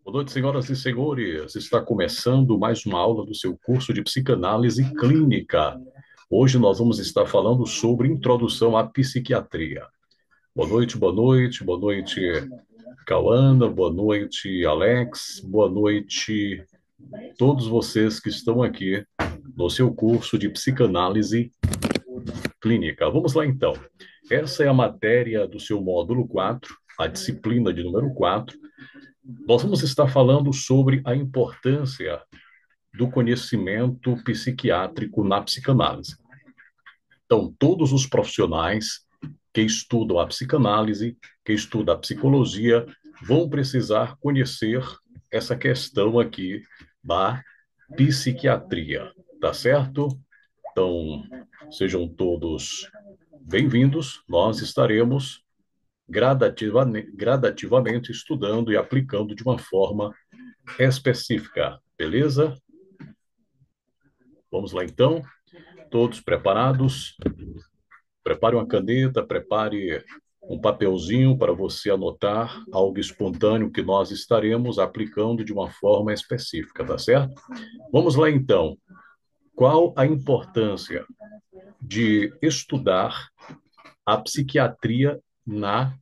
Boa noite, senhoras e senhores. Está começando mais uma aula do seu curso de psicanálise clínica. Hoje nós vamos estar falando sobre introdução à psiquiatria. Boa noite, boa noite, Cauana, boa noite, Alex, boa noite, todos vocês que estão aqui no seu curso de psicanálise clínica. Vamos lá então. Essa é a matéria do seu módulo 4, a disciplina de número 4. Nós vamos estar falando sobre a importância do conhecimento psiquiátrico na psicanálise. Então, todos os profissionais que estudam a psicanálise, que estudam a psicologia, vão precisar conhecer essa questão aqui da psiquiatria, tá certo? Então, sejam todos bem-vindos. Nós estaremos gradativamente estudando e aplicando de uma forma específica, beleza? Vamos lá então, todos preparados? Prepare uma caneta, prepare um papelzinho para você anotar algo espontâneo que nós estaremos aplicando de uma forma específica, tá certo? Vamos lá então. Qual a importância de estudar a psiquiatria na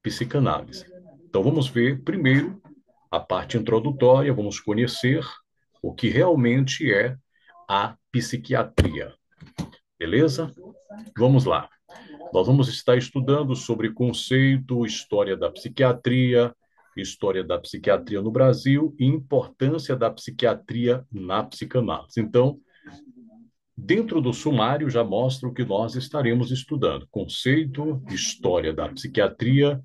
psicanálise? Então vamos ver primeiro a parte introdutória, vamos conhecer o que realmente é a psiquiatria. Beleza? Vamos lá. Nós vamos estar estudando sobre conceito, história da psiquiatria no Brasil e importância da psiquiatria na psicanálise. Então, dentro do sumário já mostra o que nós estaremos estudando: conceito, história da psiquiatria,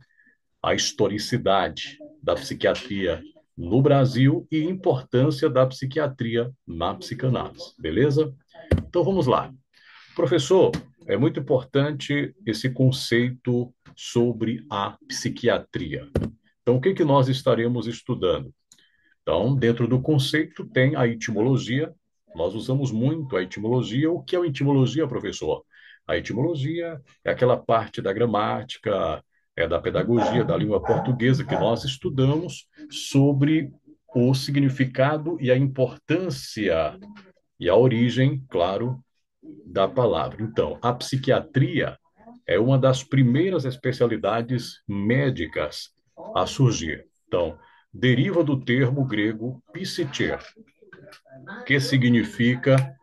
a historicidade da psiquiatria no Brasil e importância da psiquiatria na psicanálise. Beleza? Então vamos lá. Professor, é muito importante esse conceito sobre a psiquiatria. Então, o que que nós estaremos estudando? Então, dentro do conceito tem a etimologia. Nós usamos muito a etimologia. O que é a etimologia, professor? A etimologia é aquela parte da gramática, é da pedagogia, da língua portuguesa que nós estudamos sobre o significado e a importância e a origem, claro, da palavra. Então, a psiquiatria é uma das primeiras especialidades médicas a surgir. Então, deriva do termo grego psique, que significa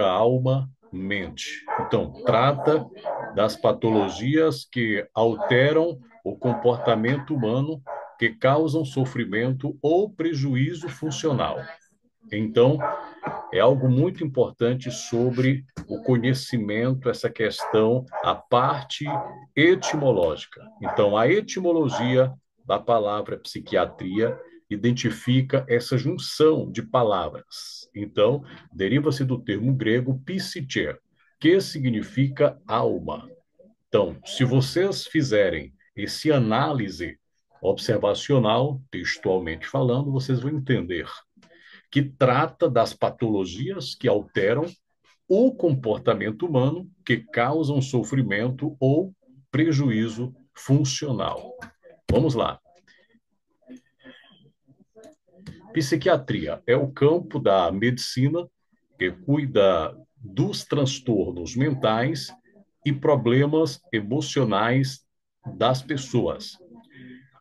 alma, mente. Então, trata das patologias que alteram o comportamento humano, que causam sofrimento ou prejuízo funcional. Então, é algo muito importante sobre o conhecimento, essa questão, a parte etimológica. Então, a etimologia da palavra psiquiatria identifica essa junção de palavras. Então, deriva-se do termo grego psiche, que significa alma. Então, se vocês fizerem esse análise observacional, textualmente falando, vocês vão entender que trata das patologias que alteram o comportamento humano, que causam sofrimento ou prejuízo funcional. Vamos lá. Psiquiatria é o campo da medicina que cuida dos transtornos mentais e problemas emocionais das pessoas.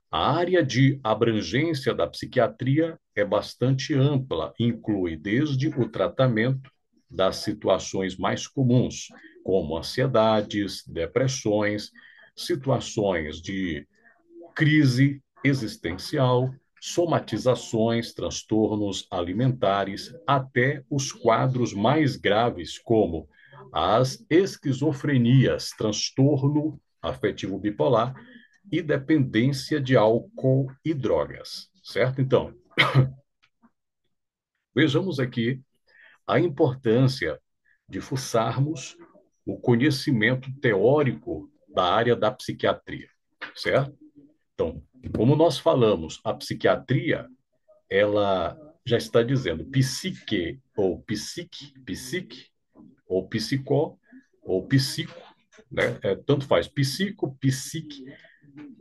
A área de abrangência da psiquiatria é bastante ampla, inclui desde o tratamento das situações mais comuns, como ansiedades, depressões, situações de crise existencial, somatizações, transtornos alimentares, até os quadros mais graves, como as esquizofrenias, transtorno afetivo bipolar e dependência de álcool e drogas, certo? Então, vejamos aqui a importância de fuçarmos o conhecimento teórico da área da psiquiatria, certo? Então, como nós falamos, a psiquiatria, ela já está dizendo psique ou psique ou psicó ou psico, né? Tanto faz, psico, psique,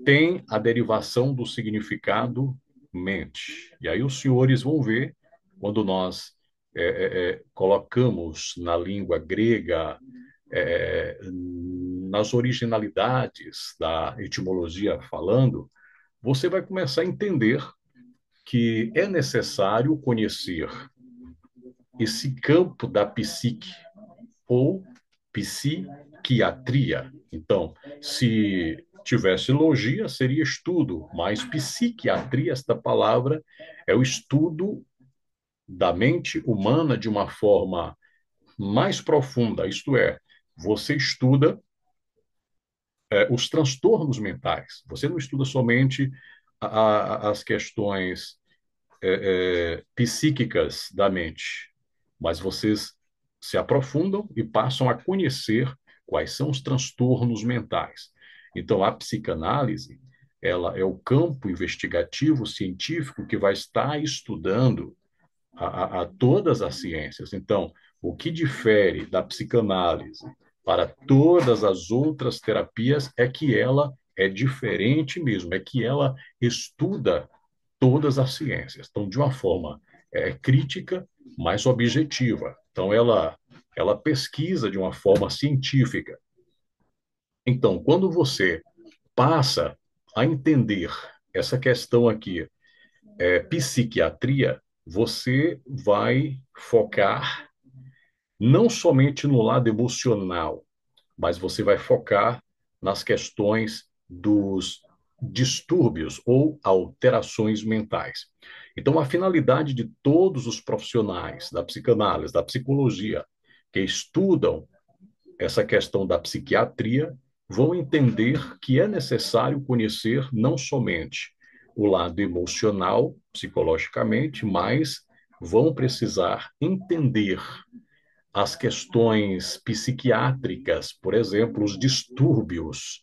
tem a derivação do significado mente. E aí os senhores vão ver, quando nós colocamos na língua grega, nas originalidades da etimologia falando, você vai começar a entender que é necessário conhecer esse campo da psique ou psiquiatria. Então, se tivesse logia, seria estudo, mas psiquiatria, esta palavra, é o estudo da mente humana de uma forma mais profunda, isto é, você estuda os transtornos mentais. Você não estuda somente as questões psíquicas da mente, mas vocês se aprofundam e passam a conhecer quais são os transtornos mentais. Então, a psicanálise, ela é o campo investigativo científico que vai estar estudando a todas as ciências. Então, o que difere da psicanálise para todas as outras terapias é que ela é diferente mesmo, é que ela estuda todas as ciências. Então, de uma forma crítica, mas objetiva. Então, ela pesquisa de uma forma científica. Então, quando você passa a entender essa questão aqui, psiquiatria, você vai focar não somente no lado emocional, mas você vai focar nas questões dos distúrbios ou alterações mentais. Então, a finalidade de todos os profissionais da psicanálise, da psicologia, que estudam essa questão da psiquiatria, vão entender que é necessário conhecer não somente o lado emocional, psicologicamente, mas vão precisar entender as questões psiquiátricas, por exemplo, os distúrbios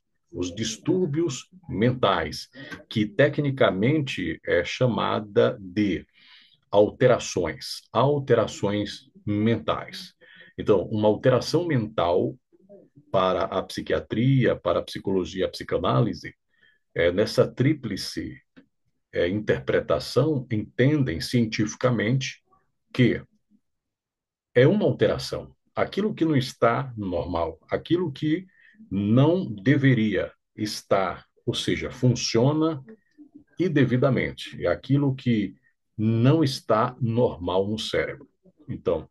mentais, que tecnicamente é chamada de alterações mentais. Então, uma alteração mental para a psiquiatria, para a psicologia, a psicanálise, nessa tríplice interpretação, entendem cientificamente que é uma alteração. Aquilo que não está normal, aquilo que não deveria estar, ou seja, funciona indevidamente, é aquilo que não está normal no cérebro. Então,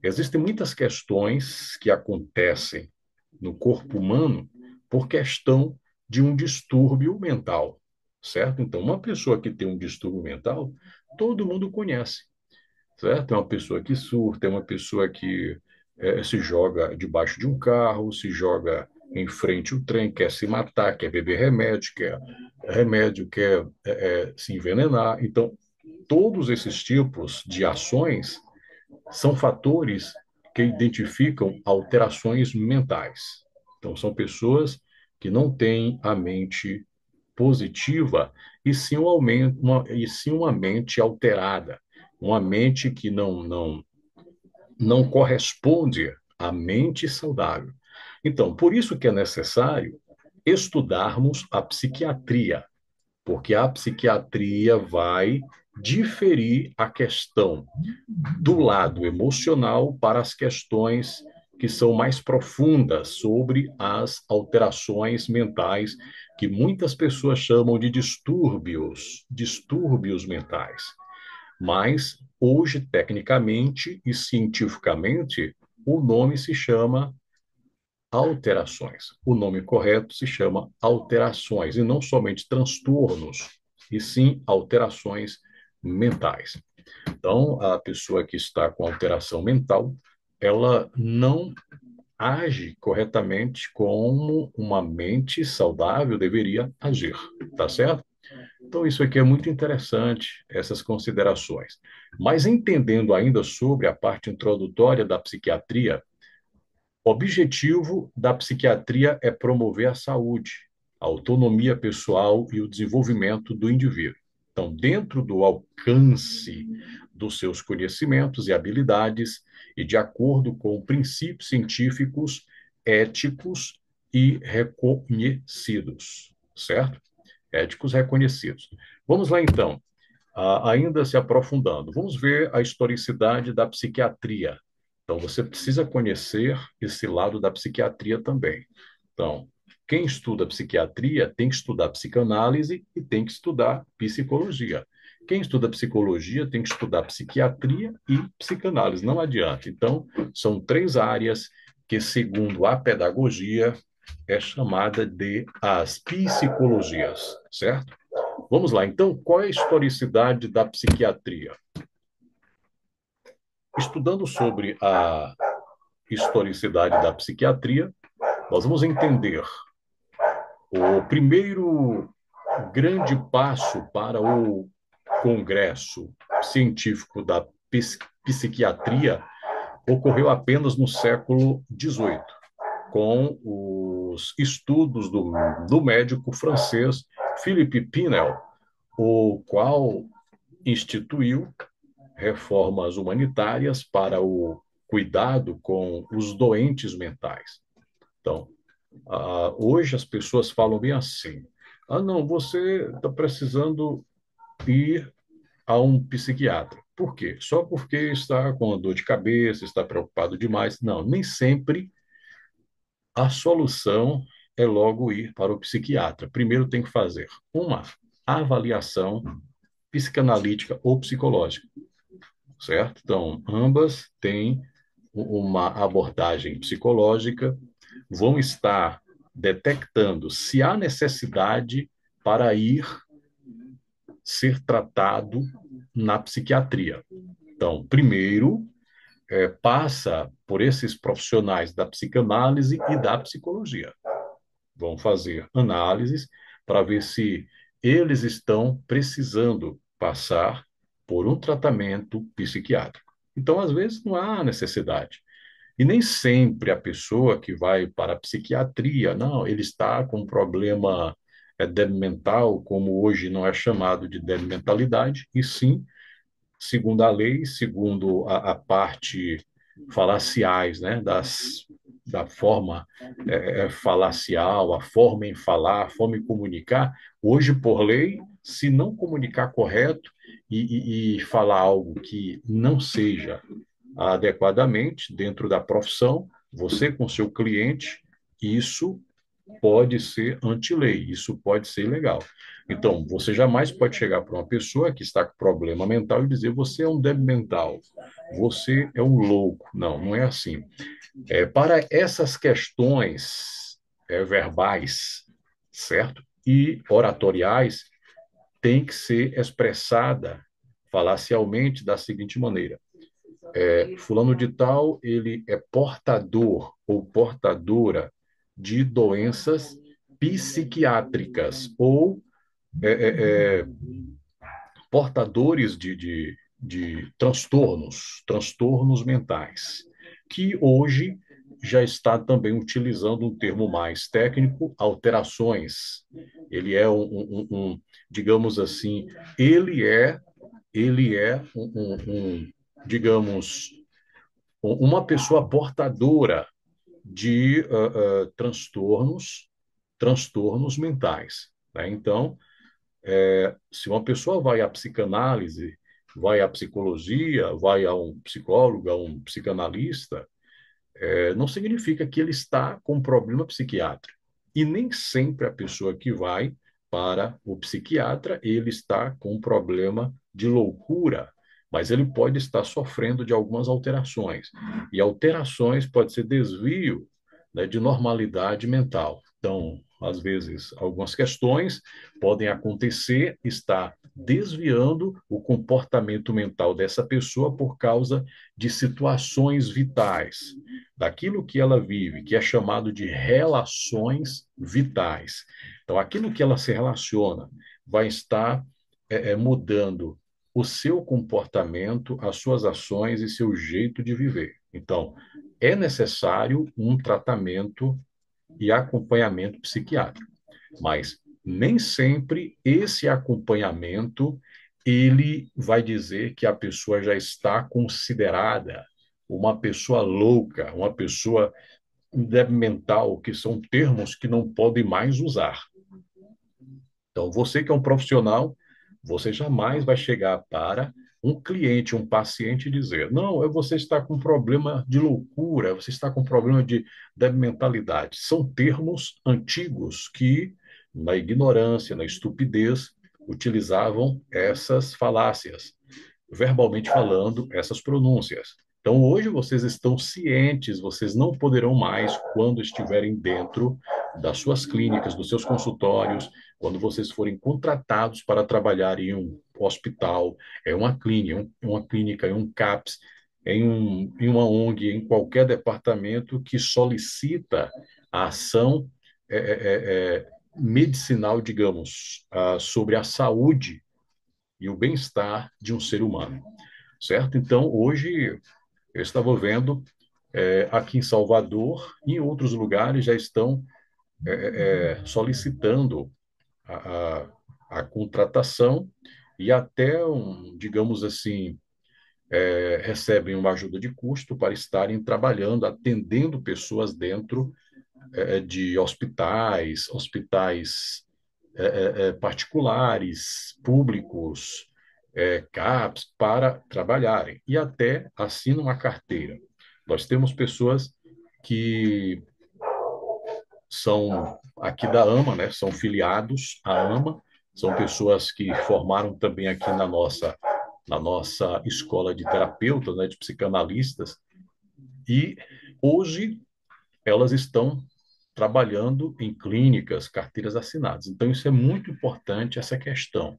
existem muitas questões que acontecem no corpo humano por questão de um distúrbio mental, certo? Então, uma pessoa que tem um distúrbio mental, todo mundo conhece, certo? É uma pessoa que surta, é uma pessoa que se joga debaixo de um carro, se joga em frente ao trem, quer se matar, quer beber remédio, quer se envenenar. Então, todos esses tipos de ações são fatores que identificam alterações mentais. Então, são pessoas que não têm a mente positiva e sim uma mente alterada, uma mente que não corresponde à mente saudável. Então, por isso que é necessário estudarmos a psiquiatria, porque a psiquiatria vai diferir a questão do lado emocional para as questões que são mais profundas sobre as alterações mentais que muitas pessoas chamam de distúrbios mentais. Mas hoje, tecnicamente e cientificamente, o nome se chama alterações. O nome correto se chama alterações, e não somente transtornos, e sim alterações mentais. Então, a pessoa que está com alteração mental, ela não age corretamente como uma mente saudável deveria agir, tá certo? Então, isso aqui é muito interessante, essas considerações. Mas entendendo ainda sobre a parte introdutória da psiquiatria, o objetivo da psiquiatria é promover a saúde, a autonomia pessoal e o desenvolvimento do indivíduo. Então, dentro do alcance dos seus conhecimentos e habilidades, e de acordo com princípios científicos, éticos e reconhecidos, certo? Éticos reconhecidos. Vamos lá, então. Ainda se aprofundando, vamos ver a historicidade da psiquiatria. Então, você precisa conhecer esse lado da psiquiatria também. Então, quem estuda psiquiatria tem que estudar psicanálise e tem que estudar psicologia. Quem estuda psicologia tem que estudar psiquiatria e psicanálise, não adianta. Então, são três áreas que, segundo a pedagogia, é chamada de as psicologias, certo? Vamos lá, então, qual é a historicidade da psiquiatria? Estudando sobre a historicidade da psiquiatria, nós vamos entender o primeiro grande passo para o Congresso Científico da Psiquiatria ocorreu apenas no século XVIII, com os estudos do médico francês Philippe Pinel, o qual instituiu reformas humanitárias para o cuidado com os doentes mentais. Então, hoje as pessoas falam bem assim: não, você está precisando ir a um psiquiatra. Por quê? Só porque está com dor de cabeça, está preocupado demais. Não, nem sempre a solução é logo ir para o psiquiatra. Primeiro tem que fazer uma avaliação psicanalítica ou psicológica, certo? Então, ambas têm uma abordagem psicológica, vão estar detectando se há necessidade para ir ser tratado na psiquiatria. Então, primeiro, passa por esses profissionais da psicanálise e da psicologia. Vão fazer análises para ver se eles estão precisando passar por um tratamento psiquiátrico. Então, às vezes, não há necessidade. E nem sempre a pessoa que vai para a psiquiatria, não, ele está com um problema débil mental, como hoje não é chamado de débil mentalidade, e sim, segundo a lei, segundo a parte falaciais, né, da forma falacial, a forma em falar, a forma em comunicar, hoje, por lei, se não comunicar correto e falar algo que não seja adequadamente dentro da profissão, você com seu cliente, isso pode ser anti-lei, isso pode ser ilegal. Então, você jamais pode chegar para uma pessoa que está com problema mental e dizer você é um débil mental, você é um louco. Não, não é assim. Para essas questões verbais, certo? E oratoriais, tem que ser expressada falacialmente da seguinte maneira: fulano de tal, ele é portador ou portadora de doenças psiquiátricas ou é, é, é, portadores de transtornos mentais, que hoje já está também utilizando um termo mais técnico, alterações. Ele é digamos assim, ele é digamos, uma pessoa portadora de transtornos mentais. Né? Então, se uma pessoa vai à psicanálise, vai à psicologia, vai a um psicólogo, a um psicanalista, não significa que ele está com um problema psiquiátrico. E nem sempre a pessoa que vai para o psiquiatra, ele está com um problema de loucura, mas ele pode estar sofrendo de algumas alterações. E alterações pode ser desvio, né, de normalidade mental. Então, às vezes, algumas questões podem acontecer, está desviando o comportamento mental dessa pessoa por causa de situações vitais, daquilo que ela vive, que é chamado de relações vitais. Então, aquilo que ela se relaciona vai estar mudando o seu comportamento, as suas ações e seu jeito de viver. Então, é necessário um tratamento e acompanhamento psiquiátrico, mas nem sempre esse acompanhamento ele vai dizer que a pessoa já está considerada uma pessoa louca, uma pessoa débil mental, que são termos que não podem mais usar. Então, você que é um profissional Você jamais vai chegar para um cliente, um paciente e dizer: não, você está com problema de loucura, você está com problema de débil mentalidade. São termos antigos que, na ignorância, na estupidez, utilizavam essas falácias, verbalmente falando, essas pronúncias. Então, hoje vocês estão cientes, vocês não poderão mais, quando estiverem dentro das suas clínicas, dos seus consultórios, quando vocês forem contratados para trabalhar em um hospital, uma clínica, em um CAPS, em uma ONG, em qualquer departamento que solicita a ação medicinal, digamos, sobre a saúde e o bem-estar de um ser humano, certo? Então, hoje, eu estava vendo aqui em Salvador e em outros lugares já estão solicitando a, a contratação e até, digamos assim, recebem uma ajuda de custo para estarem trabalhando, atendendo pessoas dentro de hospitais particulares, públicos, CAPs, para trabalharem e até assinam uma carteira. Nós temos pessoas que são aqui da AMA, né? São filiados à AMA, são pessoas que formaram também aqui na nossa escola de terapeutas, né, de psicanalistas, e hoje elas estão trabalhando em clínicas, carteiras assinadas. Então, isso é muito importante, essa questão.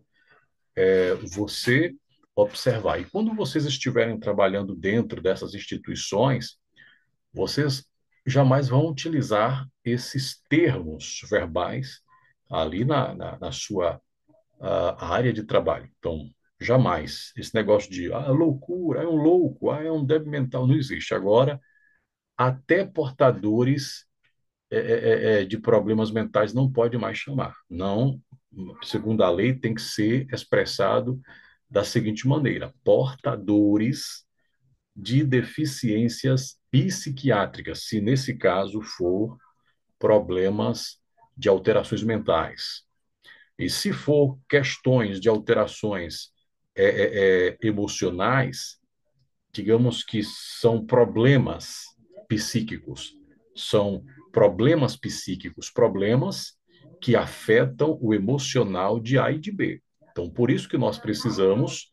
Você observar. E quando vocês estiverem trabalhando dentro dessas instituições, vocês jamais vão utilizar esses termos verbais ali na sua área de trabalho. Então, jamais. Esse negócio de loucura, é um louco, é um débil mental, não existe. Agora, até portadores de problemas mentais não pode mais chamar. Não, segundo a lei, tem que ser expressado da seguinte maneira: portadores de deficiências psiquiátricas, se nesse caso for problemas de alterações mentais. E se for questões de alterações emocionais, digamos que são problemas psíquicos, problemas que afetam o emocional de A e de B. Então, por isso que nós precisamos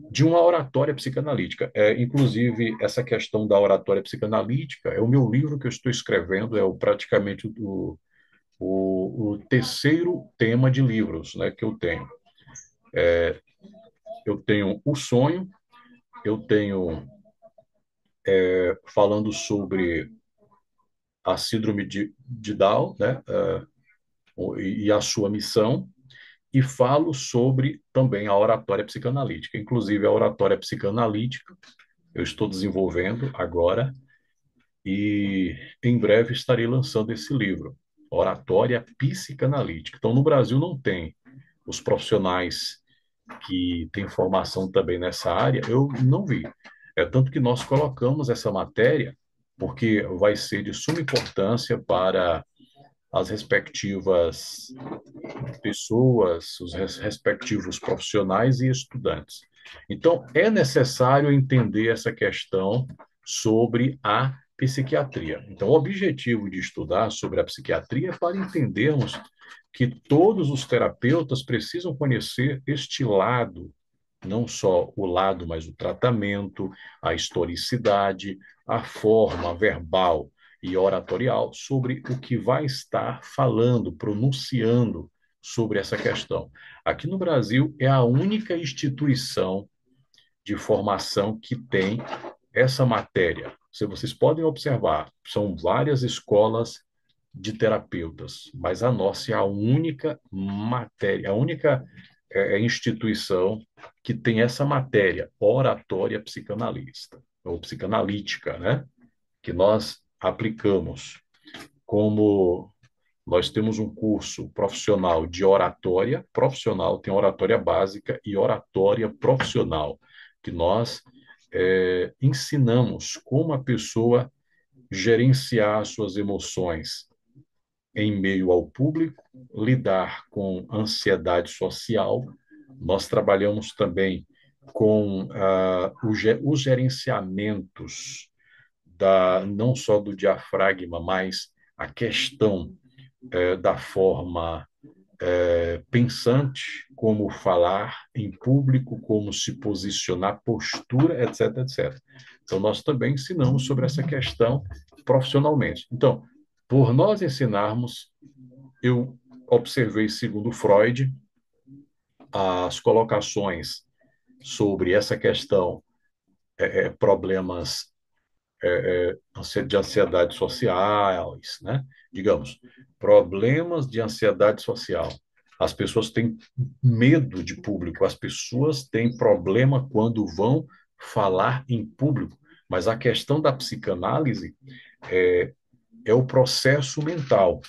de uma oratória psicanalítica. Inclusive, essa questão da oratória psicanalítica é o meu livro que eu estou escrevendo, praticamente o terceiro tema de livros, né, que eu tenho. Eu tenho o sonho, eu tenho falando sobre a síndrome de Down, né, e a sua missão, e falo sobre também a oratória psicanalítica. Inclusive, a oratória psicanalítica eu estou desenvolvendo agora e em breve estarei lançando esse livro, Oratória Psicanalítica. Então, no Brasil não tem os profissionais que têm formação também nessa área, eu não vi. É tanto que nós colocamos essa matéria porque vai ser de suma importância para as respectivas pessoas, os respectivos profissionais e estudantes. Então, é necessário entender essa questão sobre a psiquiatria. Então, o objetivo de estudar sobre a psiquiatria é para entendermos que todos os terapeutas precisam conhecer este lado, não só o lado, mas o tratamento, a historicidade, a forma verbal e oratorial sobre o que vai estar falando, pronunciando sobre essa questão. Aqui no Brasil é a única instituição de formação que tem essa matéria. Se vocês podem observar, são várias escolas de terapeutas, mas a nossa é a única matéria, a única instituição que tem essa matéria, oratória psicanalista, ou psicanalítica, né? Que nós aplicamos como nós temos um curso profissional de oratória profissional, tem oratória básica e oratória profissional, que nós ensinamos como a pessoa gerenciar suas emoções em meio ao público, lidar com ansiedade social, Nós trabalhamos também com os gerenciamentos não só do diafragma, mas a questão da forma pensante, como falar em público, como se posicionar, postura, etc, etc. Então, nós também ensinamos sobre essa questão profissionalmente. Então, por nós ensinarmos, eu observei, segundo Freud, as colocações sobre essa questão, problemas de ansiedade sociais, né? Digamos, problemas de ansiedade social. As pessoas têm medo de público, as pessoas têm problema quando vão falar em público. Mas a questão da psicanálise é o processo mental.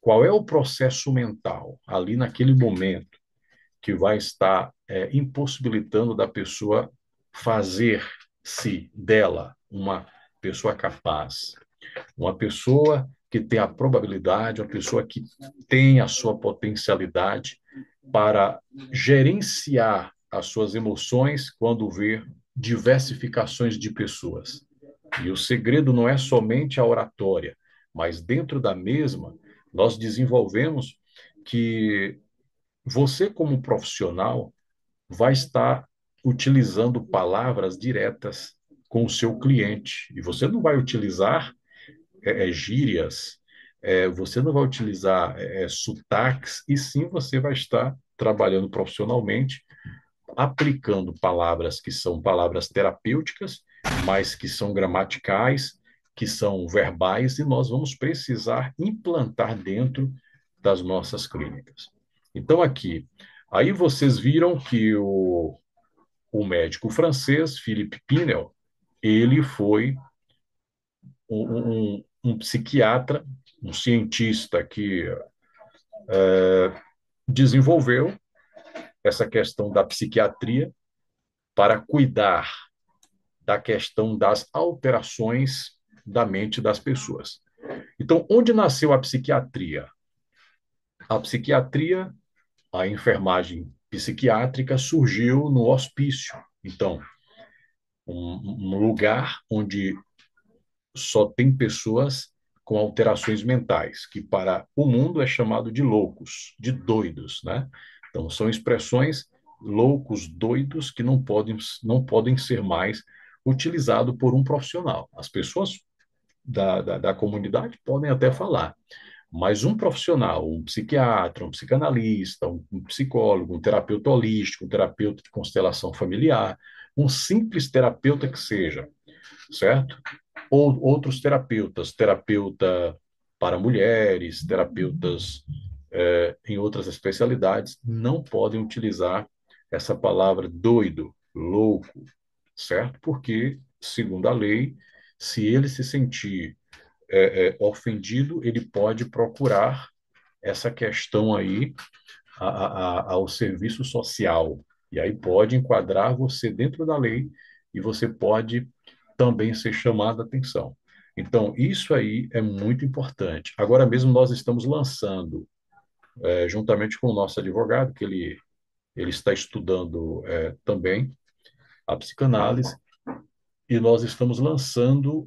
Qual é o processo mental ali naquele momento que vai estar impossibilitando da pessoa fazer-se dela uma pessoa capaz, uma pessoa que tem a probabilidade, uma pessoa que tem a sua potencialidade para gerenciar as suas emoções quando vê diversificações de pessoas. E o segredo não é somente a oratória, mas dentro da mesma, nós desenvolvemos que você, como profissional, vai estar utilizando palavras diretas com o seu cliente. E você não vai utilizar gírias, você não vai utilizar sotaques, e sim você vai estar trabalhando profissionalmente, aplicando palavras que são palavras terapêuticas, mas que são gramaticais, que são verbais, e nós vamos precisar implantar dentro das nossas clínicas. Então, aqui, aí vocês viram que o médico francês, Philippe Pinel, ele foi um psiquiatra, um cientista que desenvolveu essa questão da psiquiatria para cuidar da questão das alterações da mente das pessoas. Então, onde nasceu a psiquiatria? A psiquiatria, a enfermagem psiquiátrica surgiu no hospício. Então, um lugar onde só tem pessoas com alterações mentais, que para o mundo é chamado de loucos, de doidos, né? Então, são expressões loucos, doidos, que não podem ser mais utilizados por um profissional. As pessoas da comunidade podem até falar, mas um profissional, um psiquiatra, um psicanalista, um psicólogo, um terapeuta holístico, um terapeuta de constelação familiar, um simples terapeuta que seja, certo? Ou outros terapeutas, terapeuta para mulheres, terapeutas em outras especialidades, não podem utilizar essa palavra doido, louco, certo? Porque, segundo a lei, se ele se sentir ofendido, ele pode procurar essa questão aí ao serviço social. E aí pode enquadrar você dentro da lei e você pode também ser chamado a atenção. Então, isso aí é muito importante. Agora mesmo nós estamos lançando, juntamente com o nosso advogado, que ele está estudando também a psicanálise, e nós estamos lançando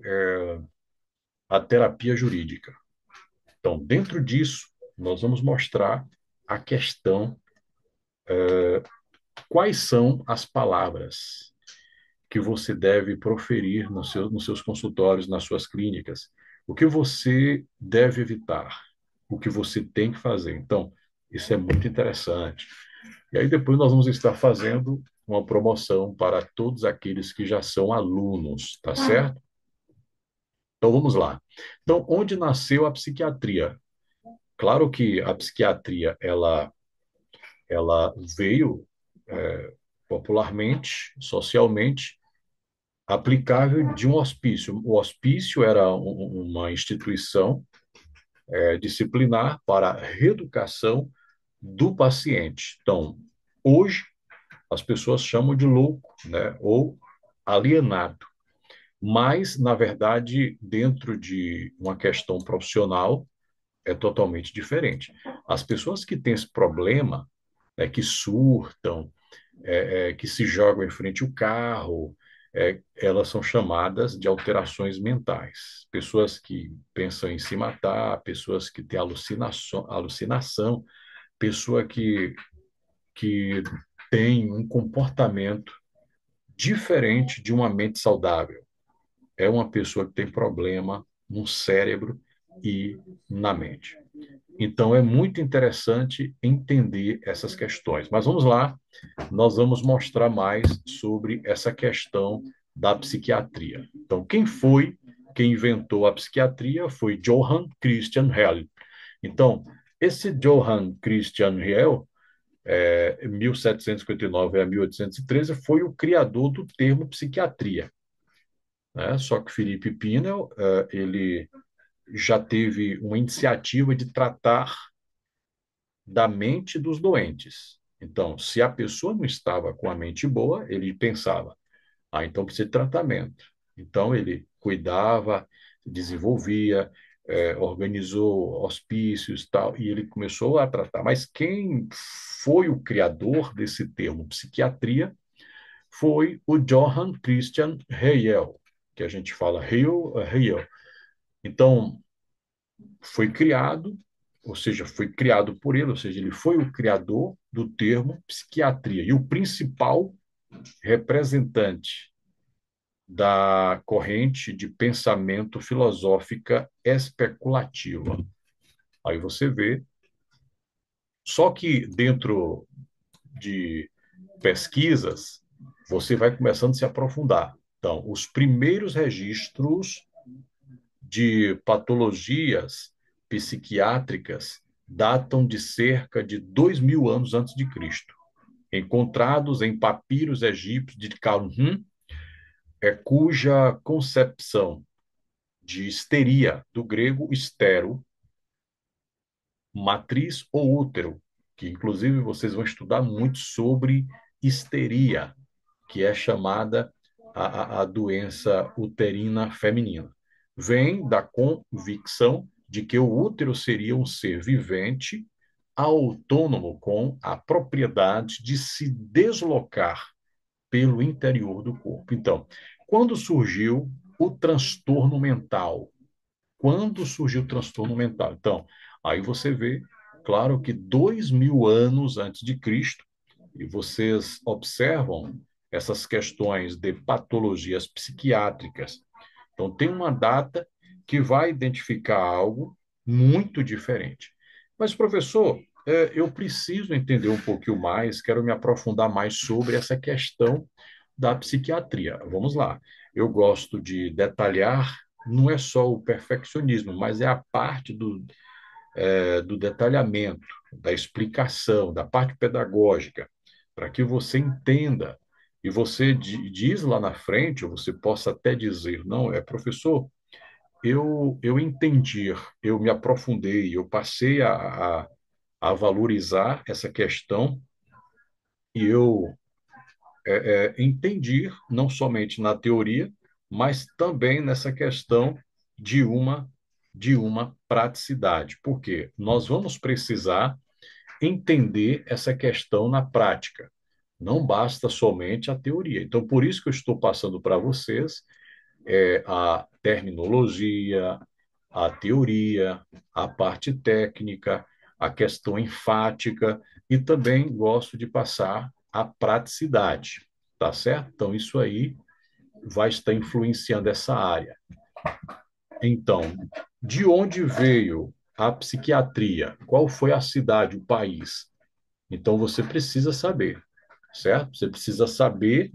a terapia jurídica. Então, dentro disso, nós vamos mostrar a questão, quais são as palavras que você deve proferir nos seus consultórios, nas suas clínicas, o que você deve evitar, o que você tem que fazer. Então, isso é muito interessante. E aí depois nós vamos estar fazendo uma promoção para todos aqueles que já são alunos, tá certo? Então vamos lá. Então, onde nasceu a psiquiatria? Claro que a psiquiatria ela veio popularmente, socialmente, aplicável de um hospício. O hospício era uma instituição disciplinar para a reeducação do paciente. Então, hoje, as pessoas chamam de louco, né, ou alienado. Mas, na verdade, dentro de uma questão profissional, é totalmente diferente. As pessoas que têm esse problema, que surtam, que se jogam em frente ao carro, elas são chamadas de alterações mentais. Pessoas que pensam em se matar, pessoas que têm alucinação, pessoa que tem um comportamento diferente de uma mente saudável. É uma pessoa que tem problema no cérebro e na mente. Então, é muito interessante entender essas questões. Mas vamos lá, nós vamos mostrar mais sobre essa questão da psiquiatria. Então, quem inventou a psiquiatria foi Johann Christian Hell. Então, esse Johann Christian Hell, 1759 a 1813, foi o criador do termo psiquiatria, né? Só que Felipe Pinel, ele já teve uma iniciativa de tratar da mente dos doentes. Então, se a pessoa não estava com a mente boa, ele pensava, então precisa de tratamento. Então, ele cuidava, desenvolvia, organizou hospícios e tal, e ele começou a tratar. Mas quem foi o criador desse termo psiquiatria foi o Johann Christian Heyel, que a gente fala Heyel. Então, foi criado, ou seja, foi criado por ele, ou seja, ele foi o criador do termo psiquiatria e o principal representante da corrente de pensamento filosófica especulativa. Aí você vê, só que dentro de pesquisas, você vai começando a se aprofundar. Então, os primeiros registros de patologias psiquiátricas datam de cerca de 2.000 anos antes de Cristo, encontrados em papiros egípcios de Qumran, cuja concepção de histeria, do grego estero, matriz ou útero, que inclusive vocês vão estudar muito sobre histeria, que é chamada a doença uterina feminina. Vem da convicção de que o útero seria um ser vivente, autônomo, com a propriedade de se deslocar pelo interior do corpo. Então, quando surgiu o transtorno mental? Quando surgiu o transtorno mental? Então, aí você vê, claro que 2.000 anos antes de Cristo, e vocês observam essas questões de patologias psiquiátricas. Então, tem uma data que vai identificar algo muito diferente. Mas, professor, eu preciso entender um pouquinho mais, quero me aprofundar mais sobre essa questão da psiquiatria. Vamos lá. Eu gosto de detalhar, não é só o perfeccionismo, mas é a parte do detalhamento, da explicação, da parte pedagógica, para que você entenda. E você diz lá na frente, ou você possa até dizer, não, professor, eu entendi, eu me aprofundei, eu passei a valorizar essa questão e eu entendi, não somente na teoria, mas também nessa questão de uma praticidade, porque nós vamos precisar entender essa questão na prática. Não basta somente a teoria. Então, por isso que eu estou passando para vocês a terminologia, a teoria, a parte técnica, a questão enfática e também gosto de passar a praticidade, tá certo? Então, isso aí vai estar influenciando essa área. Então, de onde veio a psiquiatria? Qual foi a cidade, o país? Então, você precisa saber, certo? Você precisa saber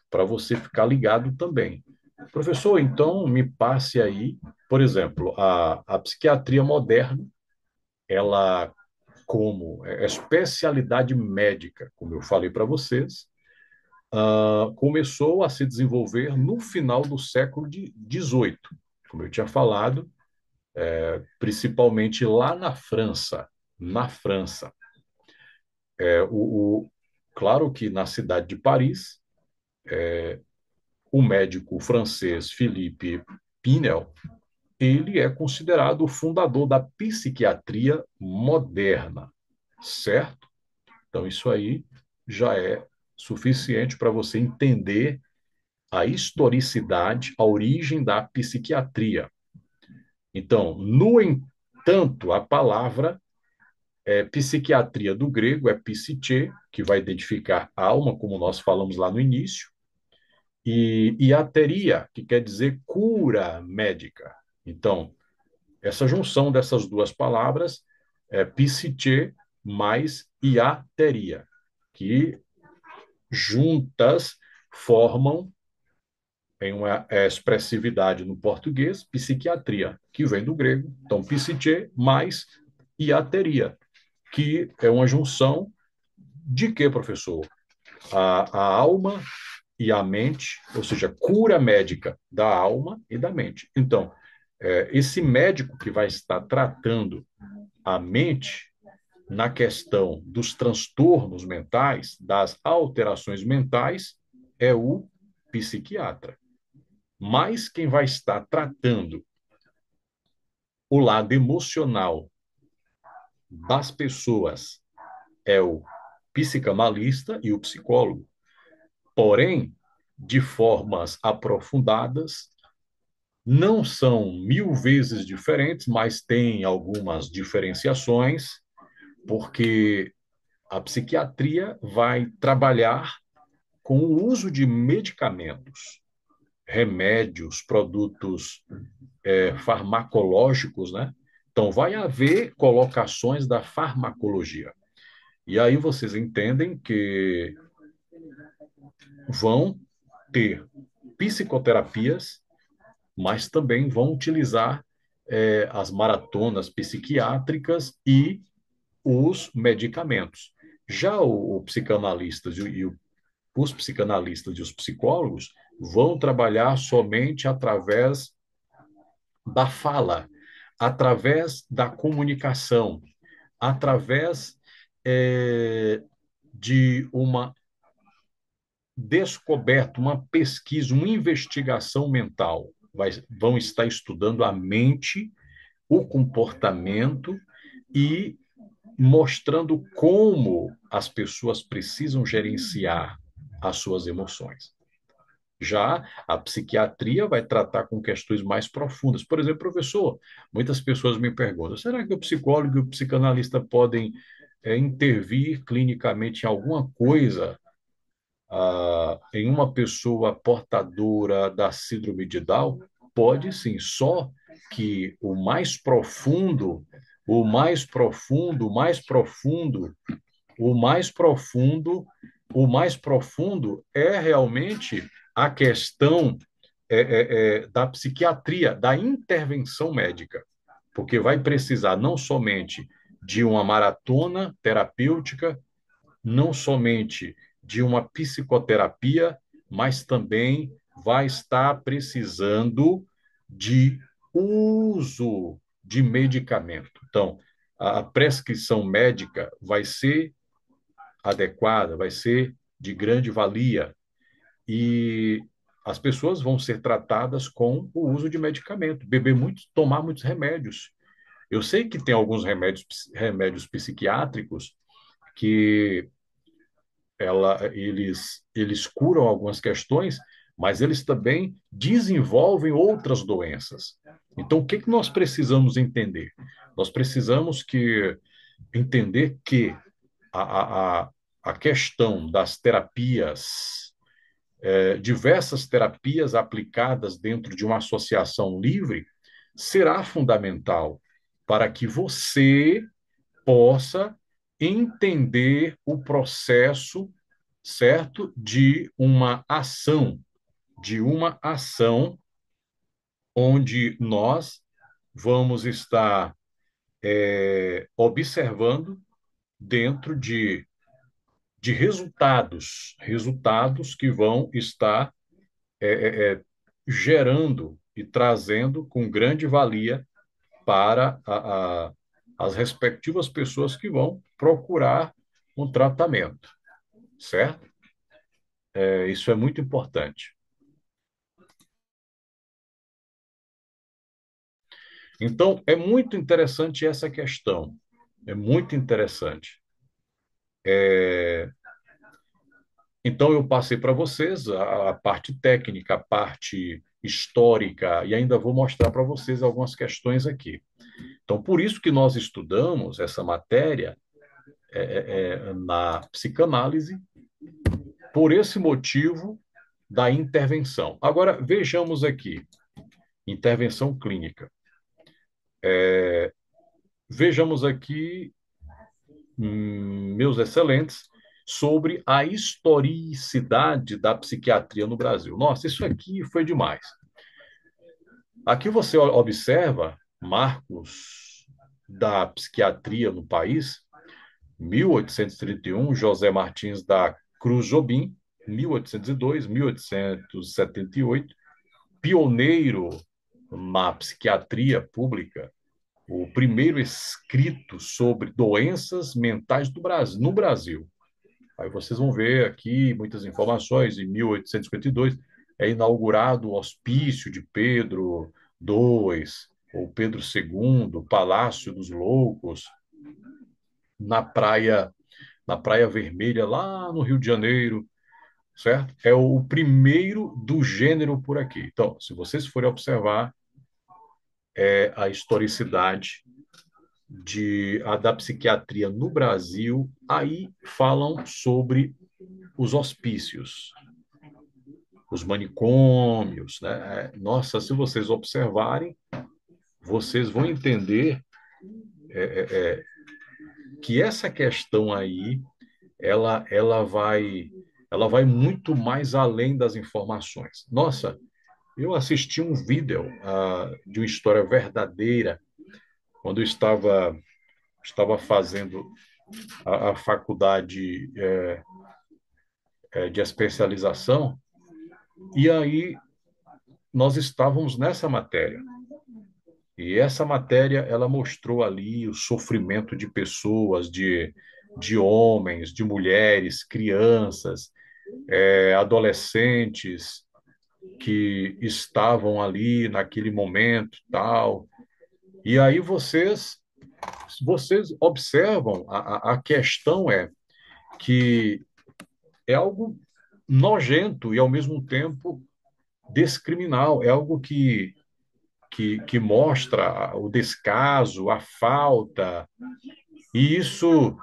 para você ficar ligado também. Professor, então me passe aí, por exemplo, a psiquiatria moderna, ela, como especialidade médica, como eu falei para vocês, começou a se desenvolver no final do século XVIII, como eu tinha falado, principalmente lá na França. Na França. Claro que na cidade de Paris, o médico francês Philippe Pinel, ele é considerado o fundador da psiquiatria moderna, certo? Então, isso aí já é suficiente para você entender a historicidade, a origem da psiquiatria. Então, no entanto, a palavra psiquiatria do grego é psiche, que vai identificar alma, como nós falamos lá no início, e ateria, que quer dizer cura médica. Então, essa junção dessas duas palavras é psiche mais iateria, que juntas formam em uma expressividade no português, psiquiatria, que vem do grego. Então, psiche mais iateria, que é uma junção de quê, professor? A alma e a mente, ou seja, cura médica da alma e da mente. Então, esse médico que vai estar tratando a mente na questão dos transtornos mentais, das alterações mentais, é o psiquiatra. Mas quem vai estar tratando o lado emocional das pessoas é o psicanalista e o psicólogo. Porém, de formas aprofundadas, não são mil vezes diferentes, mas tem algumas diferenciações, porque a psiquiatria vai trabalhar com o uso de medicamentos, remédios, produtos farmacológicos, né? Então, vai haver colocações da farmacologia. E aí vocês entendem que vão ter psicoterapias, mas também vão utilizar as maratonas psiquiátricas e os medicamentos. Já o psicanalista os psicanalistas e os psicólogos vão trabalhar somente através da fala, através da comunicação, através de uma descoberta, uma pesquisa, uma investigação mental. Vão estar estudando a mente, o comportamento e mostrando como as pessoas precisam gerenciar as suas emoções. Já a psiquiatria vai tratar com questões mais profundas. Por exemplo, professor, muitas pessoas me perguntam: será que o psicólogo e o psicanalista podem intervir clinicamente em alguma coisa em uma pessoa portadora da síndrome de Down? Pode sim, só que o mais profundo, o mais profundo, o mais profundo, o mais profundo é realmente a questão da psiquiatria, da intervenção médica, porque vai precisar não somente de uma maratona terapêutica, não somente de uma psicoterapia, mas também vai estar precisando de uso de medicamento. Então, a prescrição médica vai ser adequada, vai ser de grande valia e as pessoas vão ser tratadas com o uso de medicamento, beber muito, tomar muitos remédios. Eu sei que tem alguns remédios psiquiátricos que eles curam algumas questões, mas eles também desenvolvem outras doenças. Então, o que que nós precisamos entender? Nós precisamos entender que a, a, a questão das terapias, diversas terapias aplicadas dentro de uma associação livre, será fundamental para que você possa entender o processo, certo, de uma ação onde nós vamos estar observando dentro de resultados que vão estar gerando e trazendo com grande valia para as respectivas pessoas que vão procurar um tratamento, certo? Isso é muito importante. Então, é muito interessante essa questão. É muito interessante. Então, eu passei para vocês a parte técnica, a parte histórica, e ainda vou mostrar para vocês algumas questões aqui. Então, por isso que nós estudamos essa matéria na psicanálise, por esse motivo da intervenção. Agora, vejamos aqui, intervenção clínica. Vejamos aqui, meus excelentes, sobre a historicidade da psiquiatria no Brasil. Nossa, isso aqui foi demais. Aqui você observa marcos da psiquiatria no país, 1831, José Martins da Cruz Jobim, 1802, 1878, pioneiro na psiquiatria pública, o primeiro escrito sobre doenças mentais do Brasil, no Brasil. Aí vocês vão ver aqui muitas informações. Em 1852 é inaugurado o Hospício de Pedro II, ou Pedro II, Palácio dos Loucos, na Praia Vermelha, lá no Rio de Janeiro, certo? É o primeiro do gênero por aqui. Então, se vocês forem observar, a historicidade da psiquiatria no Brasil, aí falam sobre os hospícios, os manicômios, né? Nossa, se vocês observarem, vocês vão entender que essa questão aí, ela vai muito mais além das informações. Nossa, eu assisti um vídeo de uma história verdadeira quando eu estava fazendo a faculdade de especialização, e aí nós estávamos nessa matéria. E essa matéria, ela mostrou ali o sofrimento de pessoas, de homens, de mulheres, crianças, adolescentes que estavam ali naquele momento, tal. E aí vocês observam, a questão é que é algo nojento e, ao mesmo tempo, descriminal. É algo que mostra o descaso, a falta. E isso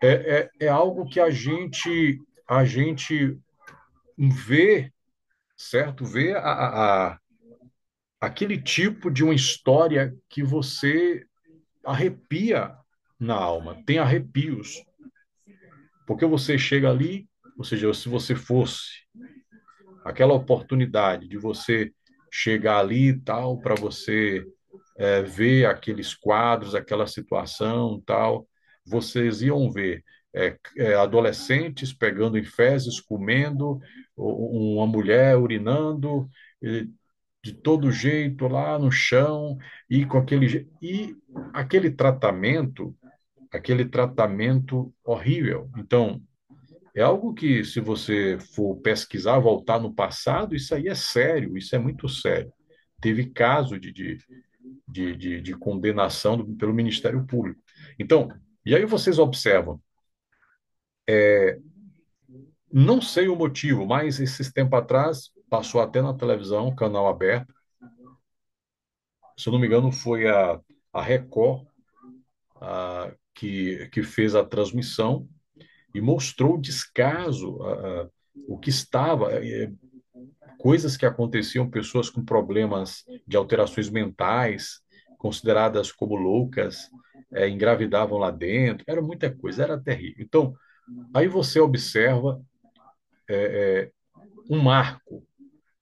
é algo que a gente vê, certo? Vê aquele tipo de uma história que você arrepia na alma, tem arrepios. Porque você chega ali, ou seja, se você fosse aquela oportunidade de você chegar ali e tal, para você ver aqueles quadros, aquela situação tal, vocês iam ver adolescentes pegando em fezes, comendo, uma mulher urinando, de todo jeito lá no chão, e com aquele tratamento horrível. Então, é algo que, se você for pesquisar, voltar no passado, isso aí é sério, isso é muito sério. Teve caso de condenação pelo Ministério Público. Então, e aí vocês observam, não sei o motivo, mas esses tempos atrás, passou até na televisão, canal aberto, se eu não me engano, foi a Record que fez a transmissão e mostrou o descaso, o que estava, coisas que aconteciam, pessoas com problemas de alterações mentais, consideradas como loucas, engravidavam lá dentro, era muita coisa, era terrível. Então, aí você observa um marco,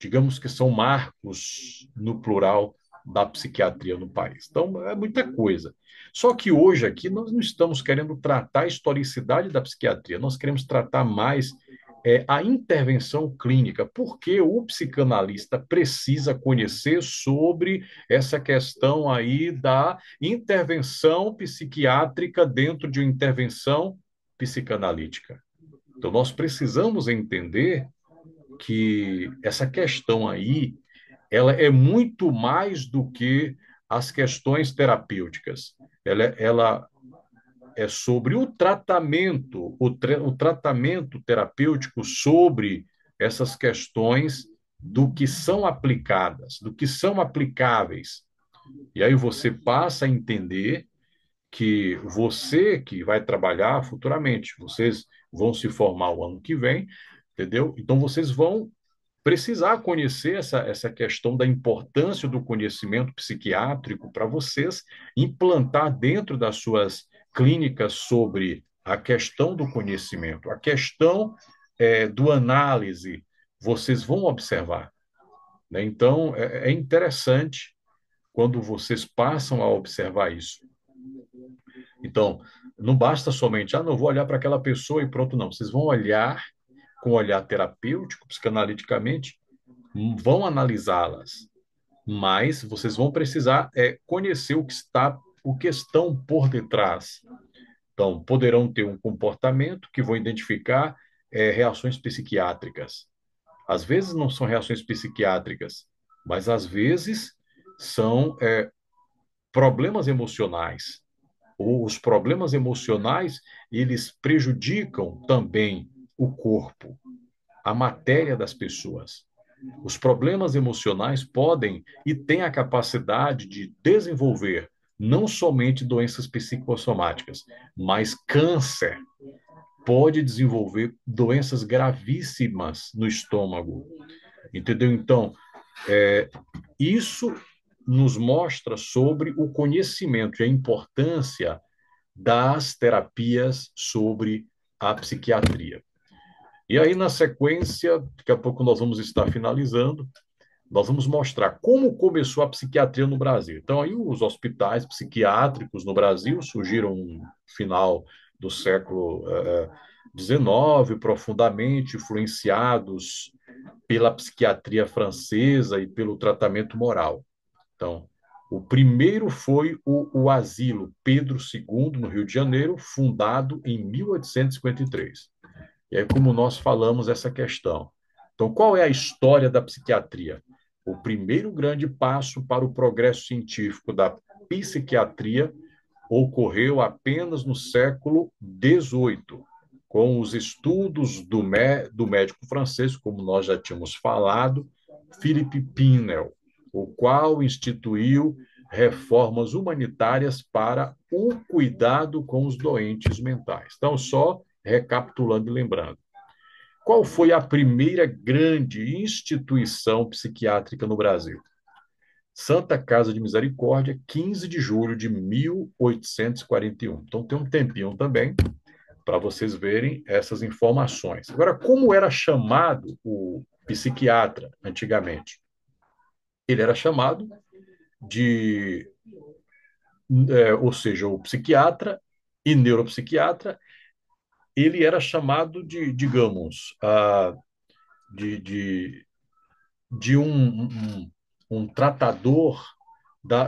digamos que são marcos no plural da psiquiatria no país. Então, é muita coisa. Só que hoje aqui nós não estamos querendo tratar a historicidade da psiquiatria, nós queremos tratar mais a intervenção clínica, porque o psicanalista precisa conhecer sobre essa questão aí da intervenção psiquiátrica dentro de uma intervenção psicanalítica. Então, nós precisamos entender que essa questão aí, ela é muito mais do que as questões terapêuticas. Ela é sobre o tratamento, o tratamento terapêutico sobre essas questões do que são aplicadas, do que são aplicáveis. E aí você passa a entender que você que vai trabalhar futuramente, vocês vão se formar o ano que vem, entendeu? Então vocês vão precisar conhecer essa questão da importância do conhecimento psiquiátrico para vocês implantar dentro das suas clínicas sobre a questão do conhecimento, a questão do análise, vocês vão observar, né? Então, é interessante quando vocês passam a observar isso. Então, não basta somente, não vou olhar para aquela pessoa e pronto, não. Vocês vão olhar com olhar terapêutico, psicanaliticamente, vão analisá-las, mas vocês vão precisar conhecer o que estão por detrás. Então, poderão ter um comportamento que vão identificar reações psiquiátricas. Às vezes não são reações psiquiátricas, mas às vezes são problemas emocionais. Os problemas emocionais, eles prejudicam também o corpo, a matéria das pessoas. Os problemas emocionais podem e têm a capacidade de desenvolver não somente doenças psicossomáticas, mas câncer. Pode desenvolver doenças gravíssimas no estômago. Entendeu? Então, isso nos mostra sobre o conhecimento e a importância das terapias sobre a psiquiatria. E aí, na sequência, daqui a pouco nós vamos estar finalizando, nós vamos mostrar como começou a psiquiatria no Brasil. Então, aí os hospitais psiquiátricos no Brasil surgiram no final do século XIX, profundamente influenciados pela psiquiatria francesa e pelo tratamento moral. Então, o primeiro foi o Asilo Pedro II, no Rio de Janeiro, fundado em 1853. E aí, como nós falamos essa questão. Então, qual é a história da psiquiatria? O primeiro grande passo para o progresso científico da psiquiatria ocorreu apenas no século XVIII, com os estudos do médico francês, como nós já tínhamos falado, Philippe Pinel, o qual instituiu reformas humanitárias para o cuidado com os doentes mentais. Então, só recapitulando e lembrando. Qual foi a primeira grande instituição psiquiátrica no Brasil? Santa Casa de Misericórdia, 15 de julho de 1841. Então, tem um tempinho também para vocês verem essas informações. Agora, como era chamado o psiquiatra antigamente? Ele era chamado de, ou seja, o psiquiatra e neuropsiquiatra, ele era chamado de, digamos, de, de um tratador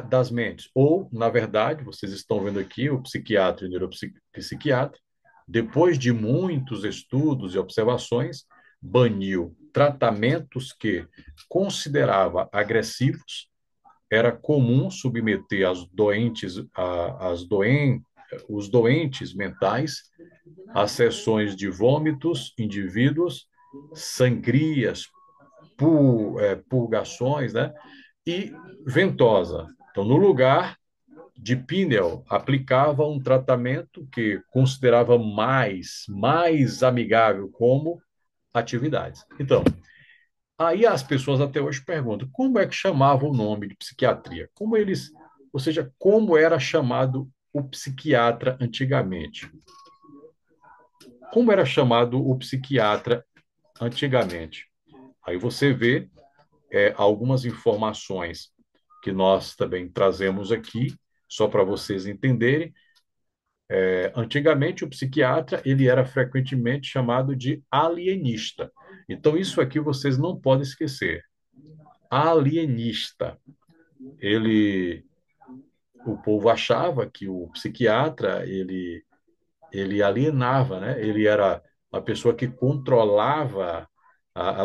das mentes. Ou, na verdade, vocês estão vendo aqui o psiquiatra e o neuropsiquiatra, depois de muitos estudos e observações, baniu tratamentos que considerava agressivos. Era comum submeter os doentes mentais a sessões de vômitos, indivíduos, sangrias, purgações, né? E ventosa. Então, no lugar de Pinel, aplicava um tratamento que considerava mais amigável como atividades. Então, aí as pessoas até hoje perguntam, como é que chamava o nome de psiquiatria? Como eles, ou seja, como era chamado o psiquiatra antigamente? Como era chamado o psiquiatra antigamente? Aí você vê algumas informações que nós também trazemos aqui, só para vocês entenderem. Antigamente, o psiquiatra ele era frequentemente chamado de alienista. Então, isso aqui vocês não podem esquecer. Alienista. Ele, o povo achava que o psiquiatra ele alienava, né? Ele era a pessoa que controlava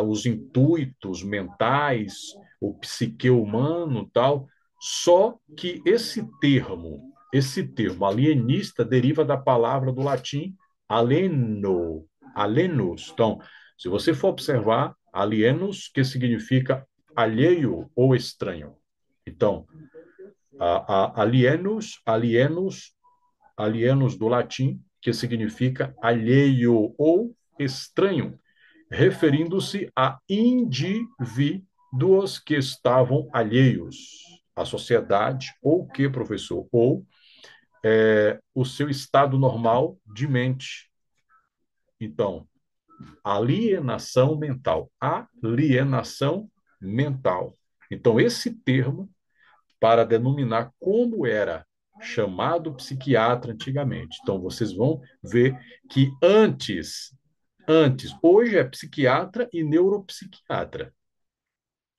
os intuitos mentais, o psique humano, tal. Só que esse termo esse termo alienista deriva da palavra do latim alieno, alienus. Então, se você for observar, alienus, que significa alheio ou estranho. Então, alienos do latim, que significa alheio ou estranho, referindo-se a indivíduos que estavam alheios à sociedade, ou que, professor, ou o seu estado normal de mente. Então, alienação mental. Alienação mental. Então, esse termo, para denominar como era chamado psiquiatra antigamente. Então, vocês vão ver que hoje é psiquiatra e neuropsiquiatra,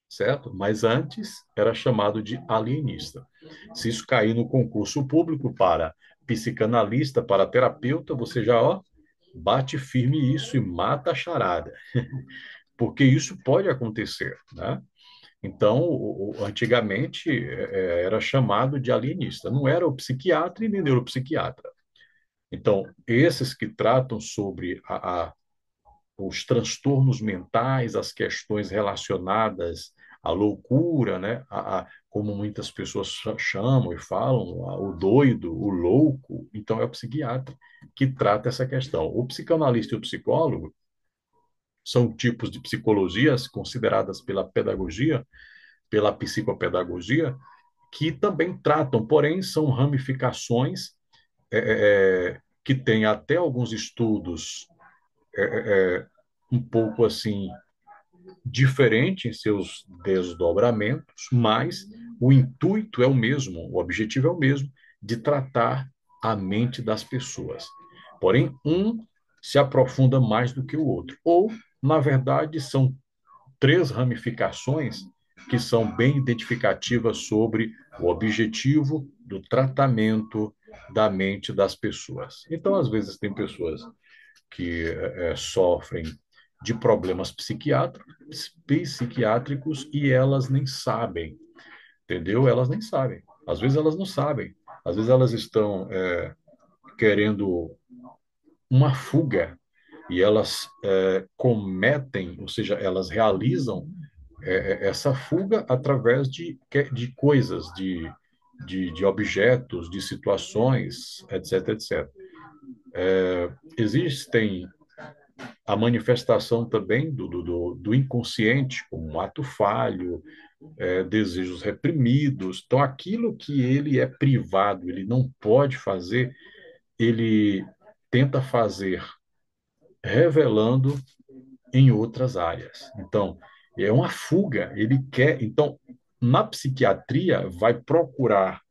certo? Mas antes era chamado de alienista. Se isso cair no concurso público para psicanalista, para terapeuta, você já, ó, bate firme isso e mata a charada, porque isso pode acontecer, né? Então, antigamente era chamado de alienista, não era o psiquiatra e nem neuropsiquiatra. Então, esses que tratam sobre os transtornos mentais, as questões relacionadas à loucura, né? Como muitas pessoas chamam e falam, o doido, o louco. Então, é o psiquiatra que trata essa questão. O psicanalista e o psicólogo são tipos de psicologias consideradas pela pedagogia, pela psicopedagogia, que também tratam, porém, são ramificações que têm até alguns estudos um pouco assim diferente em seus desdobramentos, mas o intuito é o mesmo, o objetivo é o mesmo, de tratar a mente das pessoas. Porém, um se aprofunda mais do que o outro. Ou, na verdade, são três ramificações que são bem identificativas sobre o objetivo do tratamento da mente das pessoas. Então, às vezes, tem pessoas que sofrem de problemas psiquiátricos e elas nem sabem, entendeu? Elas nem sabem. Às vezes elas não sabem. Às vezes elas estão querendo uma fuga e elas cometem, ou seja, elas realizam essa fuga através de coisas, de objetos, de situações, etc, etc. Existem a manifestação também do inconsciente, como um ato falho, desejos reprimidos. Então, aquilo que ele é privado, ele não pode fazer, ele tenta fazer revelando em outras áreas. Então, é uma fuga, ele quer. Então, na psiquiatria, vai procurar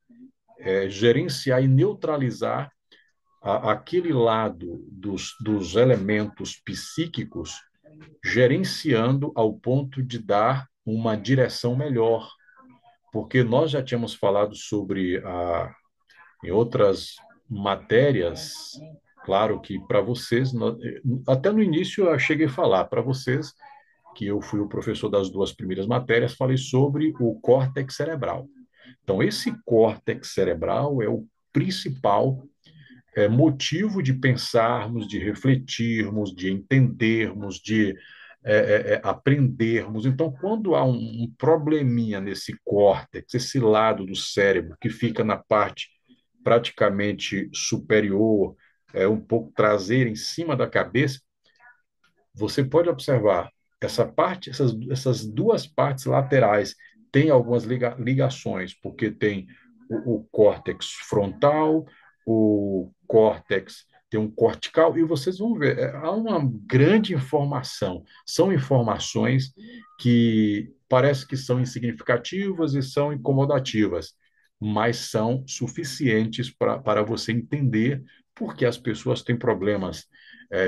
gerenciar e neutralizar aquele lado dos elementos psíquicos, gerenciando ao ponto de dar uma direção melhor. Porque nós já tínhamos falado sobre, em outras matérias, claro que para vocês, até no início eu cheguei a falar para vocês, que eu fui o professor das duas primeiras matérias, falei sobre o córtex cerebral. Então, esse córtex cerebral é o principal motivo de pensarmos, de refletirmos, de entendermos, de aprendermos. Então, quando há um probleminha nesse córtex, esse lado do cérebro que fica na parte praticamente superior, um pouco traseira, em cima da cabeça, você pode observar essa parte, essas duas partes laterais têm algumas ligações, porque tem o córtex frontal, o córtex tem um cortical, e vocês vão ver, há uma grande informação. São informações que parece que são insignificativas e são incomodativas, mas são suficientes para você entender porque as pessoas têm problemas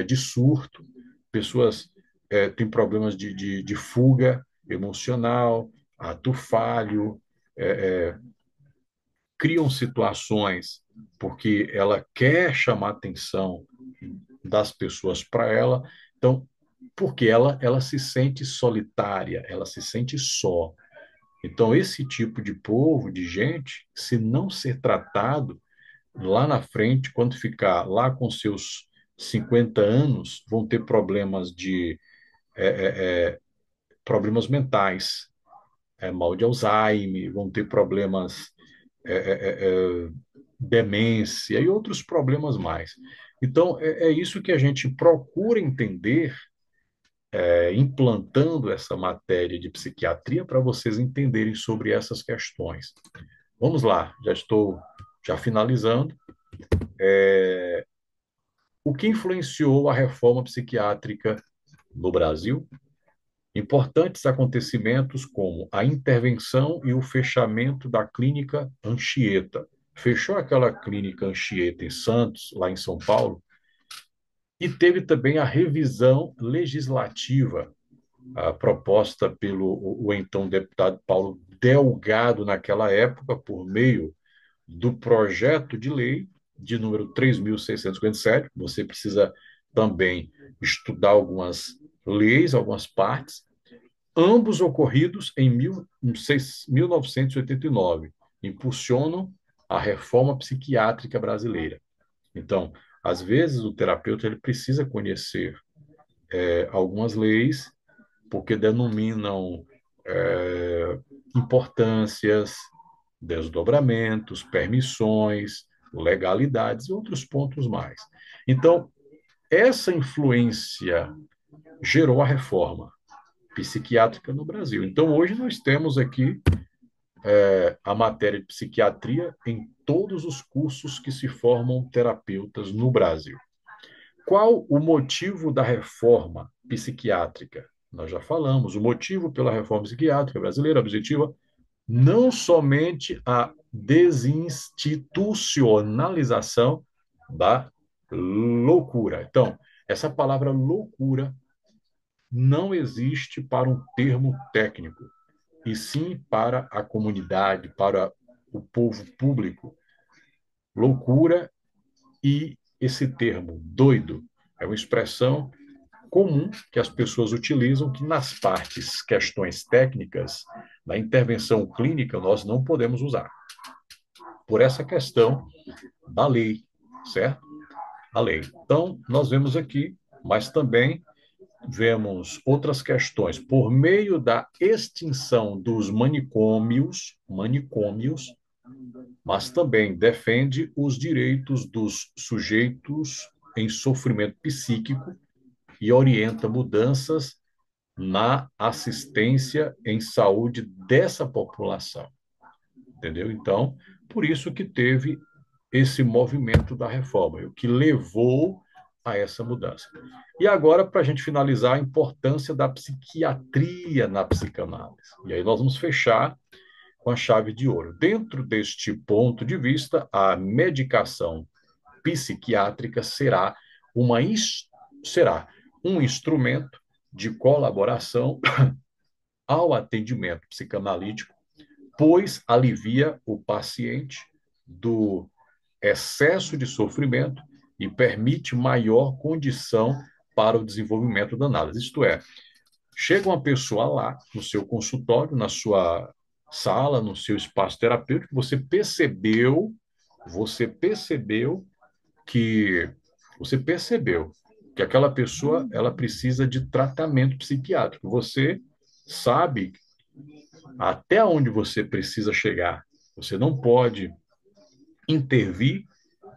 de surto, pessoas têm problemas de fuga emocional, ato falho, é, criam situações porque ela quer chamar a atenção das pessoas para ela, então, porque ela se sente solitária, ela se sente só. Então, esse tipo de povo, de gente, se não ser tratado, lá na frente, quando ficar lá com seus 50 anos, vão ter problemas mentais, mal de Alzheimer, vão ter problemas, é, é, é, demência e outros problemas mais. Então, é isso que a gente procura entender, implantando essa matéria de psiquiatria para vocês entenderem sobre essas questões. Vamos lá, já estou já finalizando. O que influenciou a reforma psiquiátrica no Brasil? Importantes acontecimentos como a intervenção e o fechamento da clínica Anchieta. Fechou aquela clínica Anchieta em Santos, lá em São Paulo, e teve também a revisão legislativa, proposta pelo então deputado Paulo Delgado naquela época, por meio do projeto de lei de número 3.657. Você precisa também estudar algumas leis, algumas partes, ambos ocorridos em 1989, impulsionam a reforma psiquiátrica brasileira. Então, às vezes, o terapeuta ele precisa conhecer algumas leis, porque denominam importâncias, desdobramentos, permissões, legalidades e outros pontos mais. Então, essa influência gerou a reforma psiquiátrica no Brasil. Então, hoje nós temos aqui a matéria de psiquiatria em todos os cursos que se formam terapeutas no Brasil. Qual o motivo da reforma psiquiátrica? Nós já falamos, o motivo pela reforma psiquiátrica brasileira objetiva não somente a desinstitucionalização da loucura. Então, essa palavra loucura não existe para um termo técnico, e sim para a comunidade, para o povo público. Loucura e esse termo doido é uma expressão comum que as pessoas utilizam, que nas partes, questões técnicas, na intervenção clínica, nós não podemos usar. Por essa questão da lei, certo? A lei. Então, nós vemos aqui, mas também vemos outras questões. Por meio da extinção dos manicômios, mas também defende os direitos dos sujeitos em sofrimento psíquico e orienta mudanças na assistência em saúde dessa população, entendeu? Então, por isso que teve esse movimento da reforma, o que levou a essa mudança. E agora, para a gente finalizar, a importância da psiquiatria na psicanálise. E aí nós vamos fechar com a chave de ouro. Dentro deste ponto de vista, a medicação psiquiátrica será um instrumento de colaboração ao atendimento psicanalítico, pois alivia o paciente do excesso de sofrimento e permite maior condição para o desenvolvimento da análise. Isto é, chega uma pessoa lá no seu consultório, na sua sala, no seu espaço terapêutico, você percebeu que você percebeu que aquela pessoa ela precisa de tratamento psiquiátrico. Você sabe até onde você precisa chegar. Você não pode intervir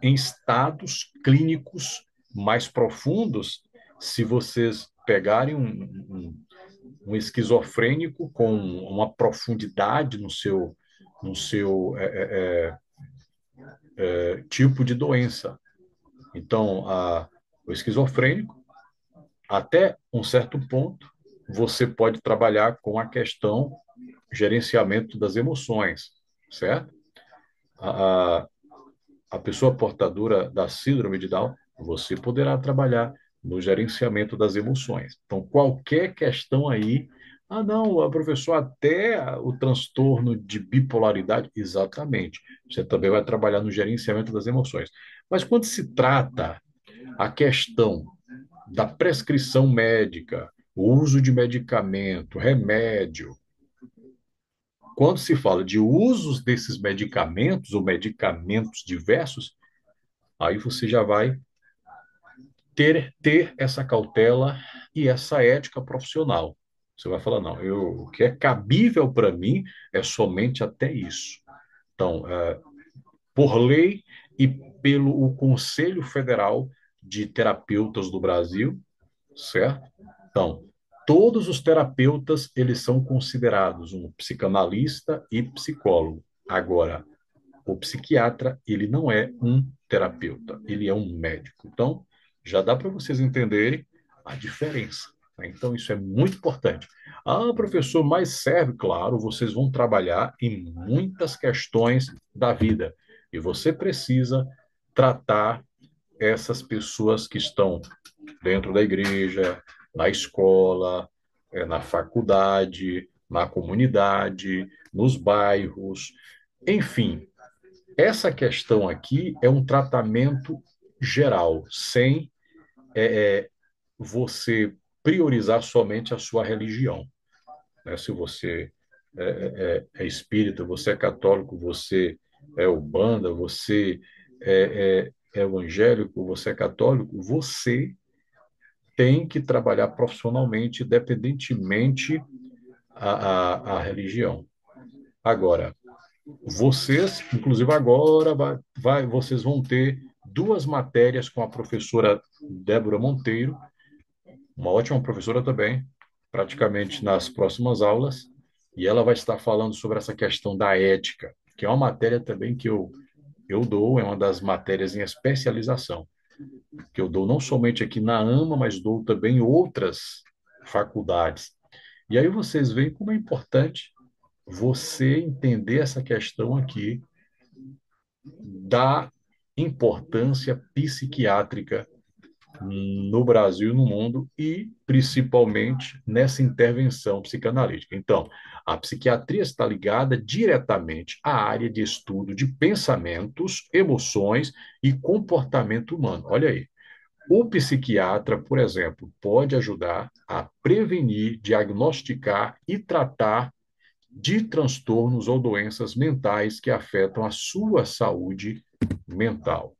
em estados clínicos mais profundos se vocês pegarem um esquizofrênico com uma profundidade no seu tipo de doença. Então, o esquizofrênico, até um certo ponto, você pode trabalhar com a questão gerenciamento das emoções, certo? A, a pessoa portadora da síndrome de Down, você poderá trabalhar no gerenciamento das emoções. Então, qualquer questão aí, não, professor, até o transtorno de bipolaridade, exatamente. Você também vai trabalhar no gerenciamento das emoções. Mas quando se trata a questão da prescrição médica, o uso de medicamento, remédio, quando se fala de usos desses medicamentos ou medicamentos diversos, Aí você já vai ter essa cautela e essa ética profissional. Você vai falar, não, o que é cabível para mim é somente até isso. Então, por lei e pelo o Conselho Federal de Terapeutas do Brasil, certo? Então, todos os terapeutas, eles são considerados um psicanalista e psicólogo. Agora, o psiquiatra, ele não é um terapeuta, ele é um médico. Então, já dá para vocês entenderem a diferença. Né? Então, isso é muito importante. Ah, professor, mas serve? Claro, vocês vão trabalhar em muitas questões da vida. E você precisa tratar essas pessoas que estão dentro da igreja, na escola, na faculdade, na comunidade, nos bairros, enfim, essa questão aqui é um tratamento geral, sem você priorizar somente a sua religião. Né? Se você é espírita, você é católico, você é ubanda, você é evangélico, você é católico, você tem que trabalhar profissionalmente, independentemente a religião. Agora, vocês, inclusive agora, vocês vão ter duas matérias com a professora Débora Monteiro, uma ótima professora também, praticamente nas próximas aulas, e ela vai estar falando sobre essa questão da ética, que é uma matéria também que eu dou, é uma das matérias em especialização, que eu dou não somente aqui na AMA, mas dou também em outras faculdades. E aí vocês veem como é importante você entender essa questão aqui da importância psiquiátrica no Brasil e no mundo e principalmente nessa intervenção psicanalítica. Então, a psiquiatria está ligada diretamente à área de estudo de pensamentos, emoções e comportamento humano. Olha aí. O psiquiatra, por exemplo, pode ajudar a prevenir, diagnosticar e tratar de transtornos ou doenças mentais que afetam a sua saúde mental.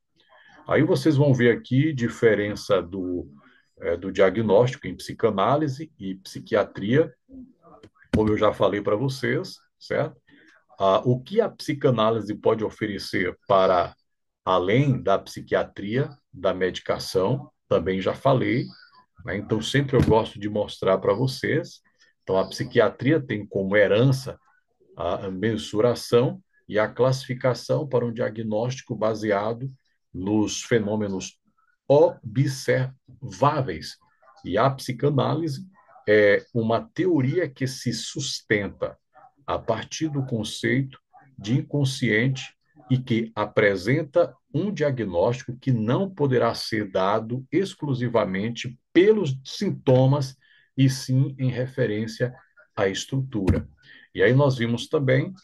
Aí vocês vão ver aqui diferença do diagnóstico em psicanálise e psiquiatria, como eu já falei para vocês, certo? O que a psicanálise pode oferecer para além da psiquiatria, da medicação, também já falei, né? Então sempre eu gosto de mostrar para vocês. Então a psiquiatria tem como herança a mensuração e a classificação para um diagnóstico baseado nos fenômenos observáveis. E a psicanálise é uma teoria que se sustenta a partir do conceito de inconsciente e que apresenta um diagnóstico que não poderá ser dado exclusivamente pelos sintomas, e sim em referência à estrutura. E aí nós vimos também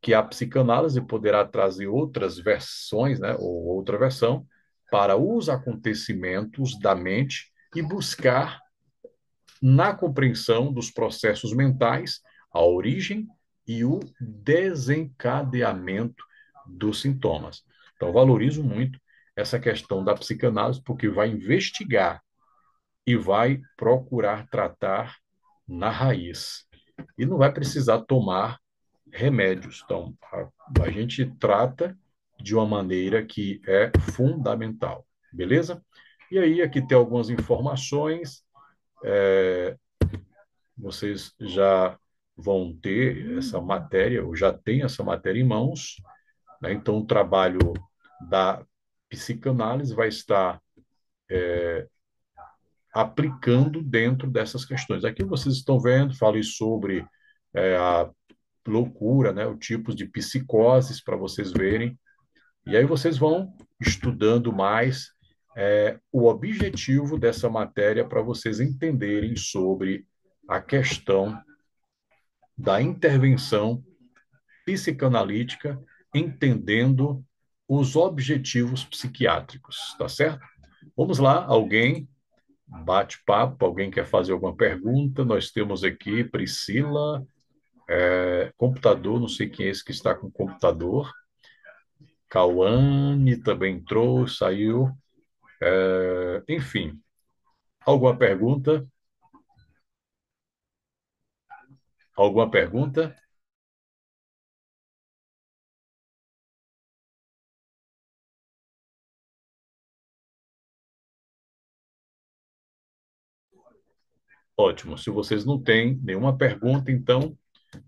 que a psicanálise poderá trazer outras versões, né, ou outra versão, para os acontecimentos da mente e buscar, na compreensão dos processos mentais, a origem e o desencadeamento dos sintomas. Então, valorizo muito essa questão da psicanálise, porque vai investigar e vai procurar tratar na raiz. E não vai precisar tomar remédios. Então, a gente trata de uma maneira que é fundamental, beleza? E aí, aqui tem algumas informações, vocês já vão ter essa matéria, ou já tem essa matéria em mãos, né? Então, o trabalho da psicanálise vai estar aplicando dentro dessas questões. Aqui vocês estão vendo, falei sobre a loucura, né? O tipo de psicoses para vocês verem. E aí vocês vão estudando mais o objetivo dessa matéria para vocês entenderem sobre a questão da intervenção psicanalítica, entendendo os objetivos psiquiátricos, tá certo? Vamos lá, alguém bate-papo, alguém quer fazer alguma pergunta? Nós temos aqui Priscila, computador, não sei quem é esse que está com computador. Cauane também entrou, saiu. Enfim, alguma pergunta? Alguma pergunta? Ótimo. Se vocês não têm nenhuma pergunta, então,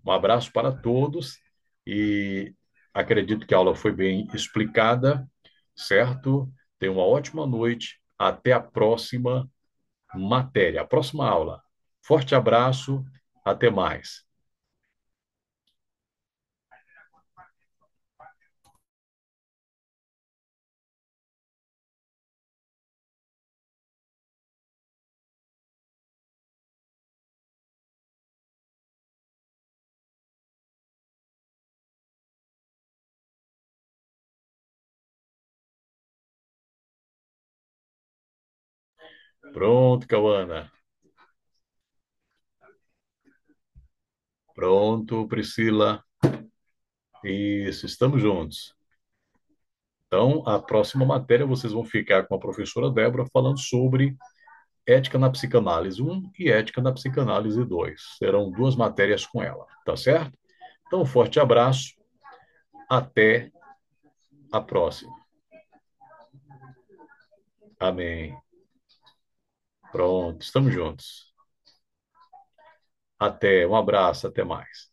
um abraço para todos e acredito que a aula foi bem explicada, certo? Tenha uma ótima noite. Até a próxima matéria, a próxima aula. Forte abraço, até mais. Pronto, Cauana. Pronto, Priscila. Isso, estamos juntos. Então, a próxima matéria vocês vão ficar com a professora Débora falando sobre Ética na Psicanálise um e Ética na Psicanálise 2. Serão duas matérias com ela, tá certo? Então, um forte abraço, até a próxima. Amém. Pronto, estamos juntos. Até, um abraço, até mais.